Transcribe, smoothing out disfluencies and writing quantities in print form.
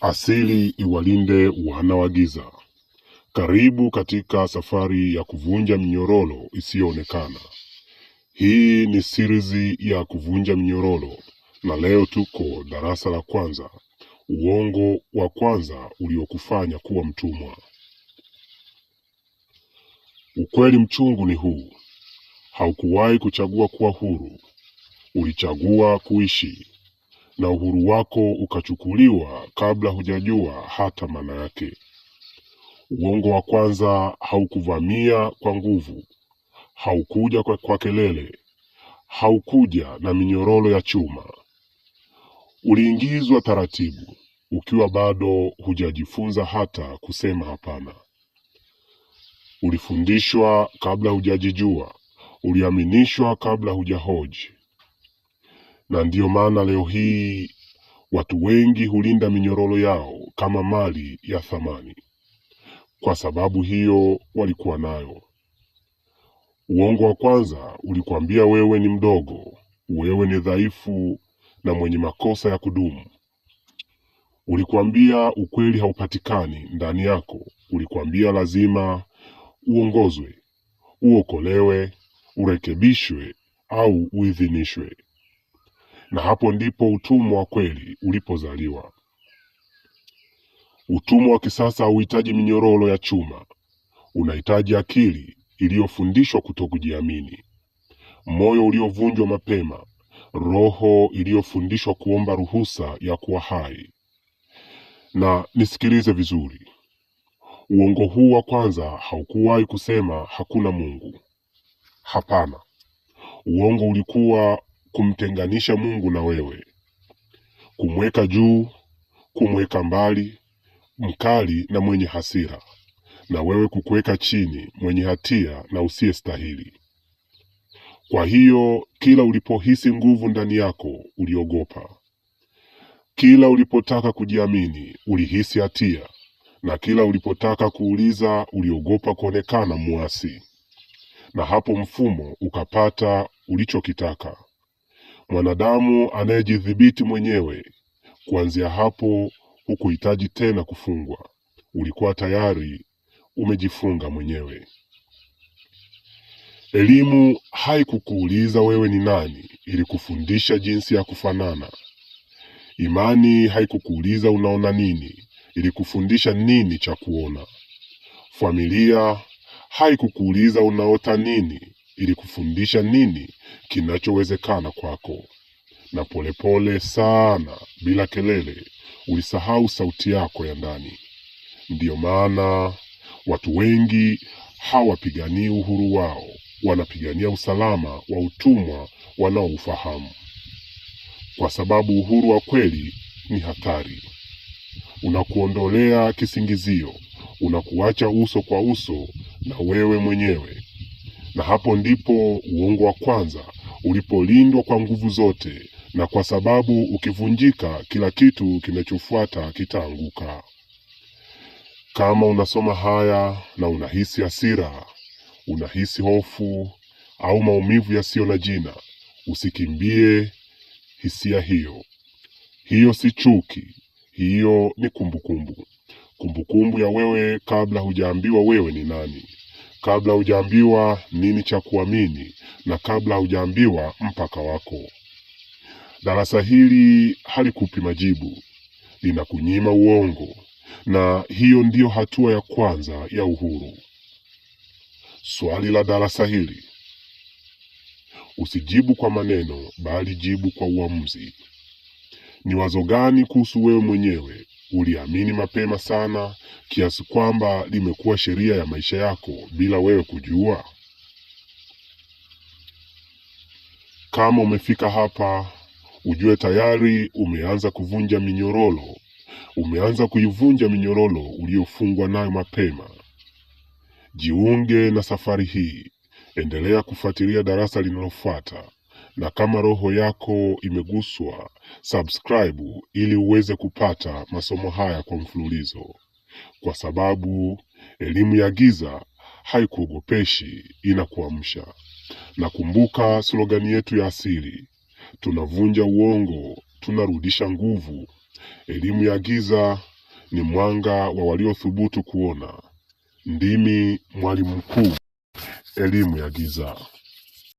Asili iwalinde wana wa giza. Karibu katika safari ya kuvunja minyororo isiyoonekana. Hii ni series ya kuvunja minyororo, na leo tuko darasa la kwanza, uongo wa kwanza uliokufanya kuwa mtumwa. Ukweli mchungu ni huu: haukuwahi kuchagua kuwa huru, ulichagua kuishi, na uhuru wako ukachukuliwa kabla hujajua hata maana yake. Uongo wa kwanza haukuvamia kwa nguvu, haukuja kwa kelele, haukuja na minyororo ya chuma. Uliingizwa taratibu, ukiwa bado hujajifunza hata kusema hapana. Ulifundishwa kabla hujajijua, uliaminishwa kabla hujahoji. Na ndiyo maana leo hii watu wengi hulinda minyororo yao kama mali ya thamani, kwa sababu hiyo walikuwa nayo. Uongo wa kwanza ulikwambia wewe ni mdogo, wewe ni dhaifu na mwenye makosa ya kudumu. Ulikwambia ukweli haupatikani ndani yako. Ulikwambia lazima uongozwe, uokolewe, urekebishwe au uidhinishwe. Na hapo ndipo utumwa wa kweli ulipozaliwa. Utumwa wa kisasa hauhitaji minyororo ya chuma. Unahitaji akili iliyofundishwa kutokujiamini, moyo uliovunjwa mapema, roho iliyofundishwa kuomba ruhusa ya kuwa hai. Na nisikilize vizuri, uongo huu wa kwanza haukuwahi kusema hakuna Mungu. Hapana. Uongo ulikuwa kumtenganisha Mungu na wewe, kumweka juu, kumweka mbali, mkali na mwenye hasira, na wewe kukuweka chini, mwenye hatia na usiyestahili. Kwa hiyo kila ulipohisi nguvu ndani yako uliogopa. Kila ulipotaka kujiamini ulihisi hatia, na kila ulipotaka kuuliza uliogopa kuonekana muasi. Na hapo mfumo ukapata ulichokitaka: mwanadamu anayejidhibiti mwenyewe. Kuanzia hapo hukuhitaji tena kufungwa, ulikuwa tayari umejifunga mwenyewe. Elimu haikukuuliza wewe ni nani, ilikufundisha jinsi ya kufanana. Imani haikukuuliza unaona nini, ilikufundisha nini cha kuona. Familia haikukuuliza unaota nini, ilikufundisha nini kinachowezekana kwako. Na polepole sana, bila kelele, ulisahau sauti yako ya ndani. Ndiyo maana watu wengi hawapiganii uhuru wao, wanapigania usalama wa utumwa wanaoufahamu. Kwa sababu uhuru wa kweli ni hatari. Unakuondolea kisingizio, unakuacha uso kwa uso na wewe mwenyewe. Na hapo ndipo uongo wa kwanza ulipolindwa kwa nguvu zote, na kwa sababu ukivunjika, kila kitu kinachofuata kitaanguka. Kama unasoma haya na unahisi hasira, unahisi hofu au maumivu yasiyo na jina, usikimbie hisia hiyo. Hiyo si chuki, hiyo ni kumbukumbu. Kumbukumbu ya wewe kabla hujaambiwa wewe ni nani, kabla hujaambiwa nini cha kuamini, na kabla hujaambiwa mpaka wako. Darasa hili halikupi majibu, linakunyima uongo, na hiyo ndiyo hatua ya kwanza ya uhuru. Swali la darasa hili: usijibu kwa maneno, bali jibu kwa uamuzi. Ni wazo gani kuhusu wewe mwenyewe uliamini mapema sana kiasi kwamba limekuwa sheria ya maisha yako bila wewe kujua? Kama umefika hapa, ujue tayari umeanza kuvunja minyororo. Umeanza kuivunja minyororo uliofungwa nayo mapema. Jiunge na safari hii. Endelea kufuatilia darasa linalofuata. Na kama roho yako imeguswa, subscribe ili uweze kupata masomo haya kwa mfululizo. Kwa sababu elimu ya giza haikuogopeshi, inakuamsha. Na kumbuka slogani yetu ya asili: tunavunja uongo, tunarudisha nguvu. Elimu ya giza ni mwanga wa waliothubutu kuona. Ndimi mwalimu mkuu, elimu ya giza.